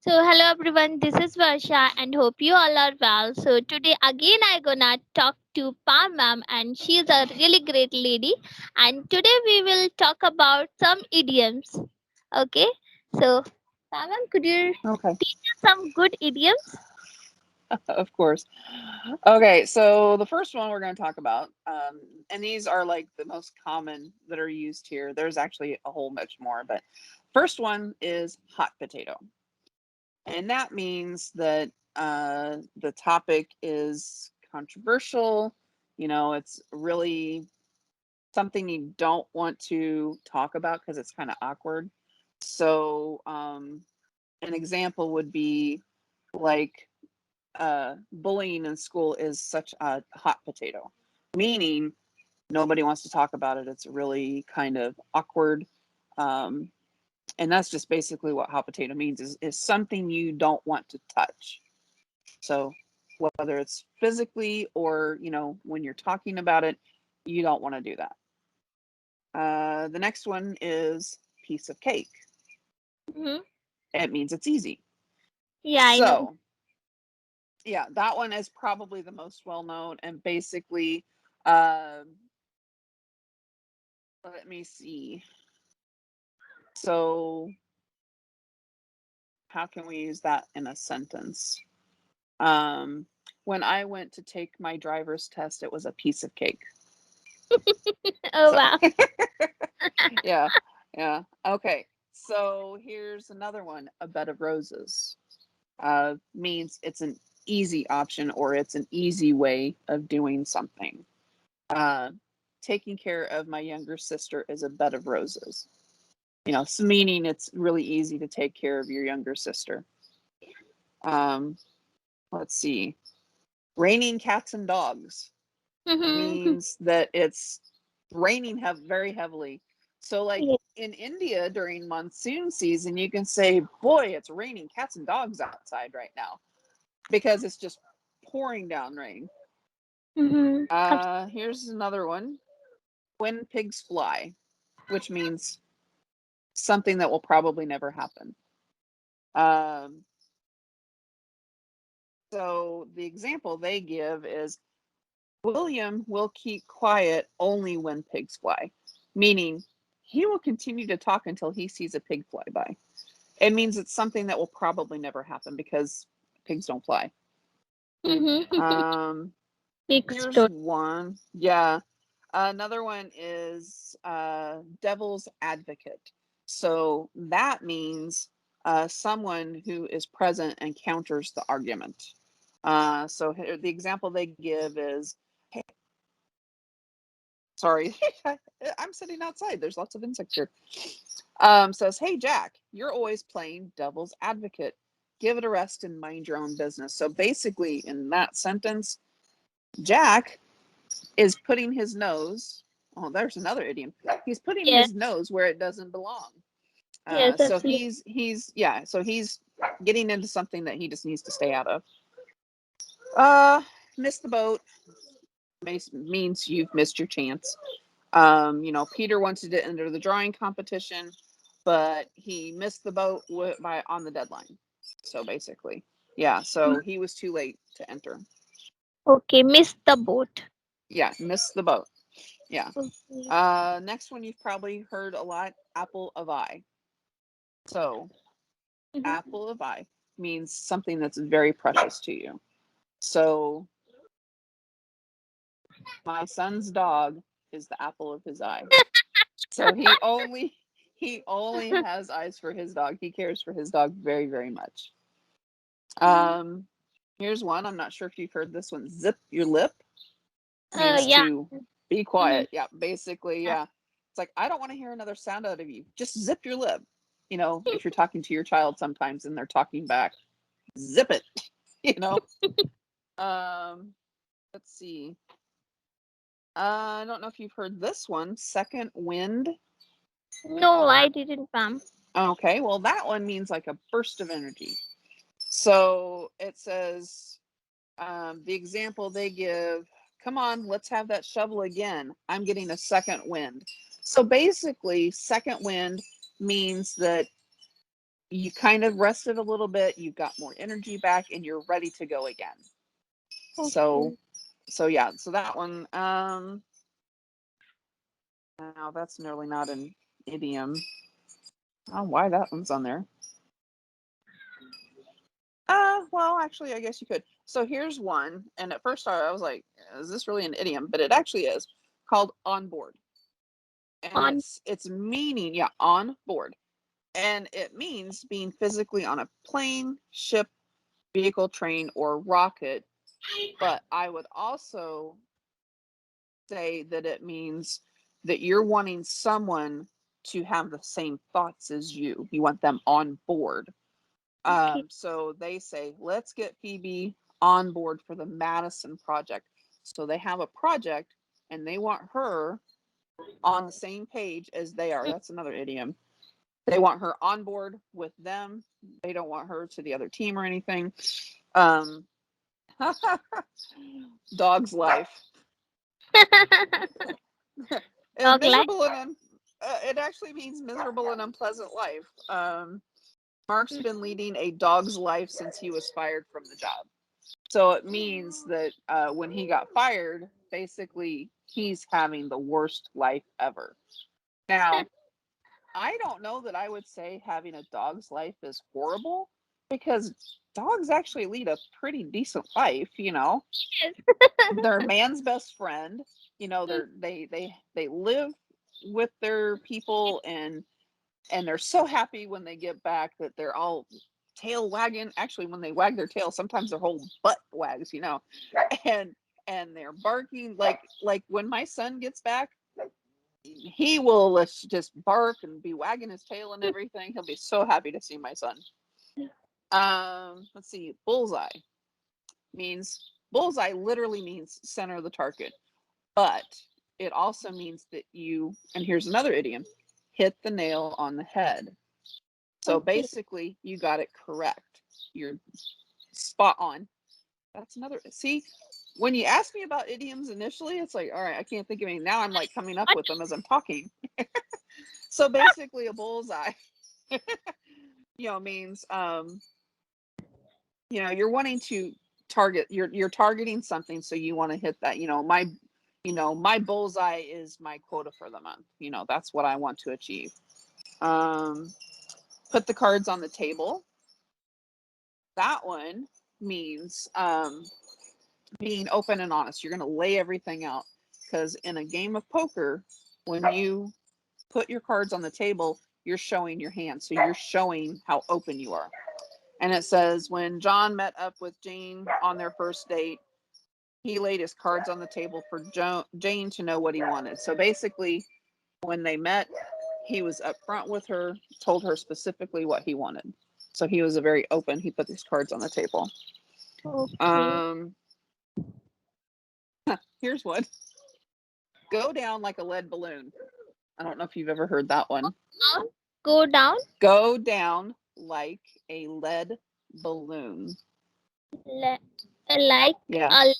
So hello everyone, this is Varsha and hope you all are well. So today again I gonna talk to Pam ma'am and she is a really great lady and today we will talk about some idioms. Okay, so Pam ma'am, could you Okay, teach us some good idioms? of course. Okay, so the first one we're going to talk about, and these are like the most common that are used here. There's actually a whole bunch more, but first one is hot potato. And that means that the topic is controversial. It's really something you don't want to talk about because it's kind of awkward. So, an example would be like bullying in school is such a hot potato, meaning nobody wants to talk about it. It's really kind of awkward. Um, and that's just basically what hot potato means is something you don't want to touch. So whether it's physically or, when you're talking about it, you don't want to do that. The next one is piece of cake. Hmm. It means it's easy. Yeah, I know. So yeah, that one is probably the most well known. And basically, um, let me see. So, how can we use that in a sentence? Um, when I went to take my driver's test, it was a piece of cake. Oh So, wow. yeah, yeah. Okay. So, here's another one, a bed of roses. Means it's an easy option or it's an easy way of doing something. Uh, Taking care of my younger sister is a bed of roses. Meaning it's really easy to take care of your younger sister. Um, let's see. Raining cats and dogs Hmm. means that it's raining very heavily. So, like Yeah. in India during monsoon season, you can say, "Boy, it's raining cats and dogs outside right now," because it's just pouring down rain. Hmm. Here's another one: when pigs fly, which means something that will probably never happen. Um, so the example they give is William will keep quiet only when pigs fly, meaning he will continue to talk until he sees a pig fly by. It means it's something that will probably never happen because pigs don't fly. Hmm. Um, Big Here's story. one. Yeah. Another one is devil's advocate. So that means someone who is present and counters the argument. So here, the example they give is, hey, sorry, I'm sitting outside. There's lots of insects here. Says, hey, Jack, you're always playing devil's advocate. Give it a rest and mind your own business. So basically, in that sentence, Jack is putting his nose. Oh, there's another idiom. He's putting Yes, his nose where it doesn't belong. yes, So absolutely. he's yeah. So he's getting into something that he just needs to stay out of. Uh, Miss the boat means you've missed your chance. Peter wanted to enter the drawing competition, but he missed the boat by on the deadline. So basically, yeah. So he was too late to enter. Okay, miss the boat. Yeah, missed the boat. Yeah. Okay. Next one you've probably heard a lot, apple of eye. So, Mhm. apple of eye means something that's very precious to you. So, my son's dog is the apple of his eye. So he only has eyes for his dog. He cares for his dog very, very much. Um, Here's one. I'm not sure if you've heard this one. Zip your lip means Yeah. to be Mhm. quiet. Yeah, basically, Yeah. yeah. It's like I don't want to hear another sound out of you. Just zip your lip. If you're talking to your child sometimes and they're talking back, zip it. You know. Um, let's see. I don't know if you've heard this one. Second wind. No, I didn't, Pam. Okay, well that one means like a burst of energy. So it says the example they give. Come on, let's have that shovel again. I'm getting a second wind. So basically, second wind means that you kind of rested a little bit, you've got more energy back, and you're ready to go again. So Okay. so yeah, so that one, now that's nearly not an idiom. I don't know why that one's on there. Well, actually, I guess you could. So here's one, and at first I was like, "Is this really an idiom?" But it actually is, called on board, and On. it's meaning, yeah, on board, and it means being physically on a plane, ship, vehicle, train, or rocket. But I would also say that it means that you're wanting someone to have the same thoughts as you. You want them on board. Okay. So they say, let's get Phoebe on board for the Madison project. So they have a project and they want her on the same page as they are. That's another idiom. They want her on board with them. They don't want her to the other team or anything. Um, dog's life. And Dog life. miserable and it actually means miserable and unpleasant life. Mark's been leading a dog's life since he was fired from the job. So it means that when he got fired, basically he's having the worst life ever. Now, I don't know that I would say having a dog's life is horrible because dogs actually lead a pretty decent life, you know. Yes. They're man's best friend, you know, they live with their people, and they're so happy when they get back that they're all tail wagging. Actually, when they wag their tail, sometimes their whole butt wags, you know, and and they're barking like when my son gets back, he will just bark and be wagging his tail and everything. He'll be so happy to see my son. Let's see, bullseye literally means center of the target, but it also means that you, and here's another idiom, hit the nail on the head. So Okay. basically, you got it correct. You're spot on. That's another. See, when you asked me about idioms initially, it's like, all right, I can't think of any. Now I'm like coming up What? with them as I'm talking. So basically, a bullseye, means you're wanting to target. You're targeting something, so you want to hit that. My bullseye is my quota for the month. That's what I want to achieve. Um, put the cards on the table. That one means being open and honest. You're going to lay everything out because in a game of poker, when you put your cards on the table, you're showing your hand. So you're showing how open you are. And it says when John met up with Jane on their first date, he laid his cards on the table for Jane to know what he wanted. So basically, when they met, he was upfront with her, told her specifically what he wanted. So he was a very open. He put these cards on the table. Okay. Um, Here's one. Go down like a lead balloon. I don't know if you've ever heard that one. Down. Go down. Go down like a lead balloon. Le- like Yeah, a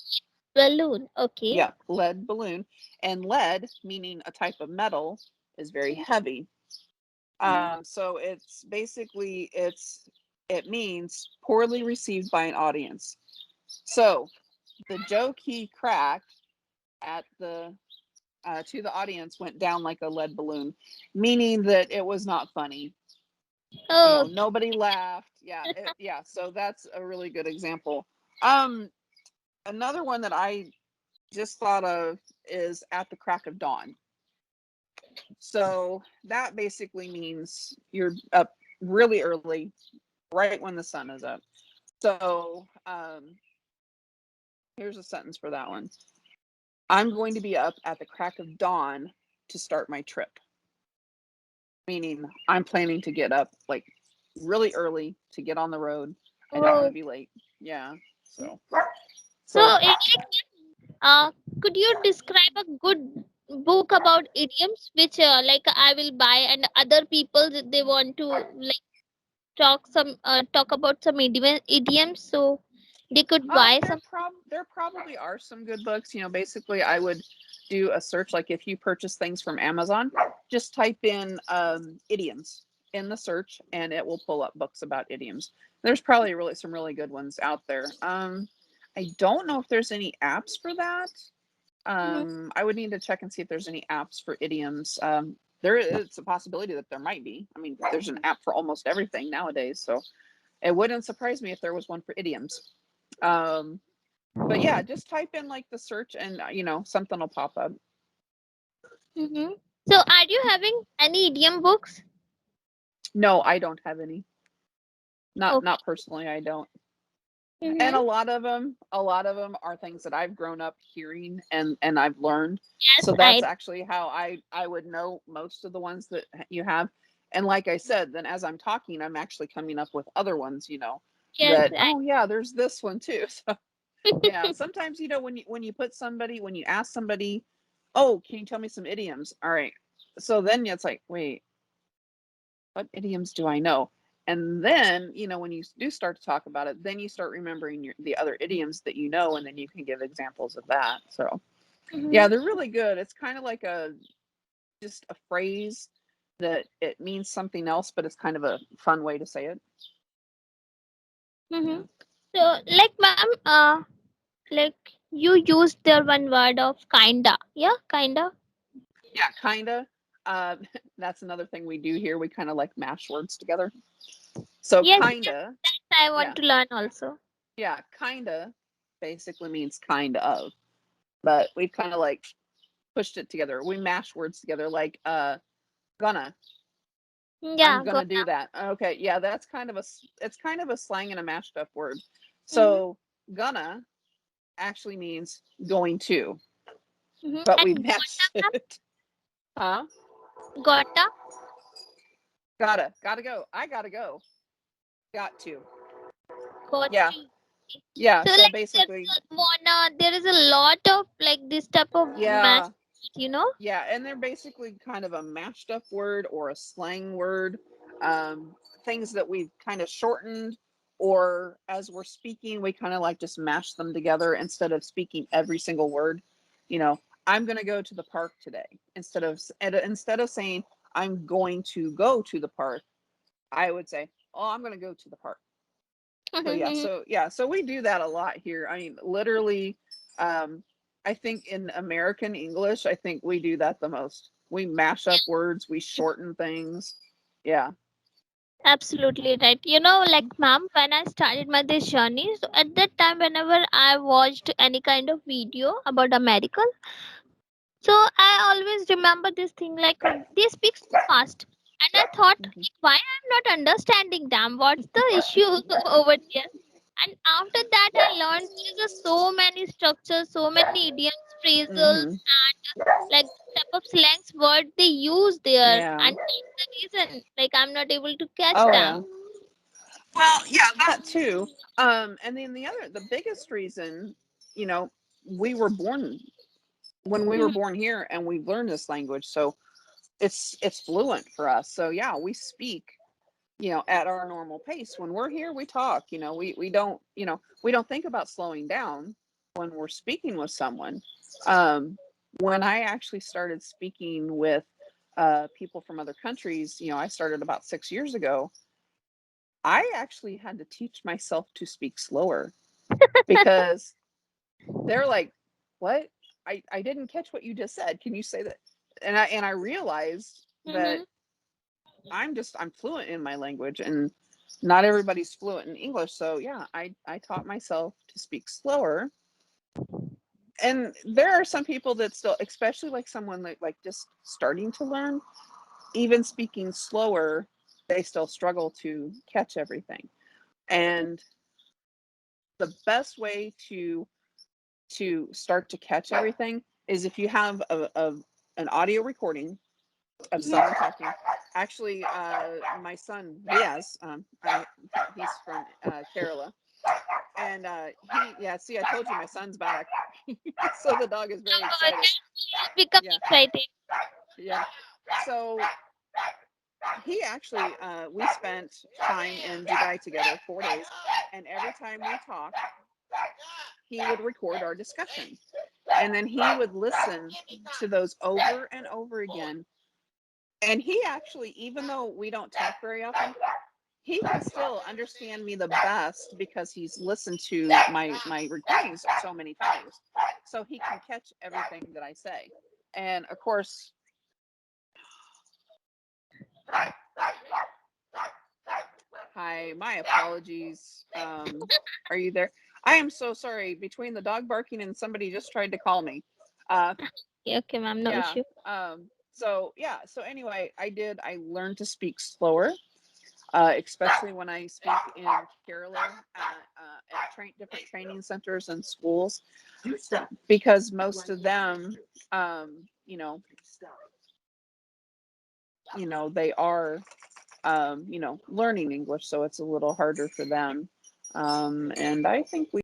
balloon. Okay. yeah, lead balloon. And lead, meaning a type of metal, is very heavy. So it's basically it means poorly received by an audience. So the joke he cracked at the to the audience went down like a lead balloon, meaning that it was not funny. Okay. Nobody laughed. Yeah, so that's a really good example. um Another one that I just thought of is at the crack of dawn. So that basically means you're up really early, right when the sun is up. So here's a sentence for that one. I'm going to be up at the crack of dawn to start my trip, meaning I'm planning to get up like really early to get on the road. I don't want to Oh, be late. Yeah. So so so could you describe a good book about idioms, which like I will buy, and other people they want to like talk about some idioms, so they could buy some. there probably are some good books. Basically I would do a search, like if you purchase things from Amazon, just type in idioms, in the search, and it will pull up books about idioms. There's probably really some really good ones out there. I don't know if there's any apps for that. Mm-hmm. I would need to check and see if there's any apps for idioms. There is a possibility that there might be. I mean, there's an app for almost everything nowadays, so it wouldn't surprise me if there was one for idioms. Um, but yeah, just type in like the search, and something will pop up. Mm-hmm. So, are you having any idiom books? No, I don't have any. Not Okay. personally, I don't. And Mm-hmm. a lot of them are things that I've grown up hearing and I've learned. Yes, So that's I. actually how I would know most of the ones that you have. And like I said, then as I'm talking, I'm actually coming up with other ones, Yes, that, I. oh yeah, there's this one too. So yeah, sometimes, when you ask somebody, oh, can you tell me some idioms? All right. So then it's like, wait, what idioms do I know? And then, when you do start to talk about it, then you start remembering the other idioms that you know, and then you can give examples of that. So, yeah, Mm-hmm. they're really good. It's kind of like just a phrase that it means something else, but it's kind of a fun way to say it. Mm-hmm. Yeah. So, like, ma'am, like you used the one word of kinda. Yeah, kinda. Yeah, kind of. Uh, that's another thing we do here. We kind of like mash words together. So, Yes, kind yes, of, that I yeah, want to learn also. yeah, kind of basically means kind of, but we've kind of like pushed it together. We mash words together like gonna. I'm Yeah, gonna gonna. do that. Okay, yeah, it's kind of a slang and a mashed up word. Mm-hmm. So gonna actually means going to, Mm-hmm. but we And mashed it. Huh? gotta, Gotta go. I gotta go. Got to. got Yeah. to. Yeah. So So like there basically, is a wanna, there is a lot of like this type of match, yeah. you know. Yeah, and they're basically kind of a mashed up word or a slang word, um, things that we've kind of shortened, or as we're speaking, we kind of like just mash them together instead of speaking every single word. You know, I'm going to go to the park today instead of saying I'm going to go to the park, I would say, oh, I'm going to go to the park. So we do that a lot here. I mean, literally, um, I think in American English, I think we do that the most. We mash up words, we shorten things. Yeah. Absolutely right. You know, like ma'am, when I started my this journey, so at that time, whenever I watched any kind of video about America, so I always remember this thing like they speak so fast, and I thought, Mhm. like, why I'm not understanding them? What's the issue over there? And after that, I learned there is just so many structures, so many idioms, phrases, Mhm. like type of slangs word they use there, Yeah. and that's the reason like I'm not able to catch Oh them. yeah. Well, yeah, that too. And then the biggest reason, you know, we were born when we were Mhm. born here, and we learned this language, so it's fluent for us. So yeah, we speak, at our normal pace. When we're here, we talk. We don't think about slowing down when we're speaking with someone. Um, when I actually started speaking with people from other countries, I started about 6 years ago. I actually had to teach myself to speak slower because they're like, "What? I didn't catch what you just said. Can you say that?" And I realized that Mhm. I'm fluent in my language, and not everybody's fluent in English. So yeah, I taught myself to speak slower. And there are some people that still, especially like someone like just starting to learn, even speaking slower, they still struggle to catch everything. And the best way to start to catch everything is if you have an audio recording of Mhm. someone talking. Actually, my son Diaz, he's from Kerala, and yeah. See, I told you my son's back, so the dog is very Oh, excited. it's become Yeah, exciting. yeah. So he actually, we spent time in Dubai together, 4 days, and every time we talked, he would record our discussion, and then he would listen to those over and over again And he actually, even though we don't talk very often, he can still understand me the best because he's listened to my recordings so many times. So he can catch everything that I say. And of course, hi, my apologies. Are you there? I am so sorry. Between the dog barking and somebody just tried to call me. Uh, Yeah, okay, ma'am, no yeah. issue. So yeah. So anyway, I learned to speak slower, especially when I speak in Kerala at different training centers and schools, because most of them, um, you know, they are, learning English, so it's a little harder for them. And I think we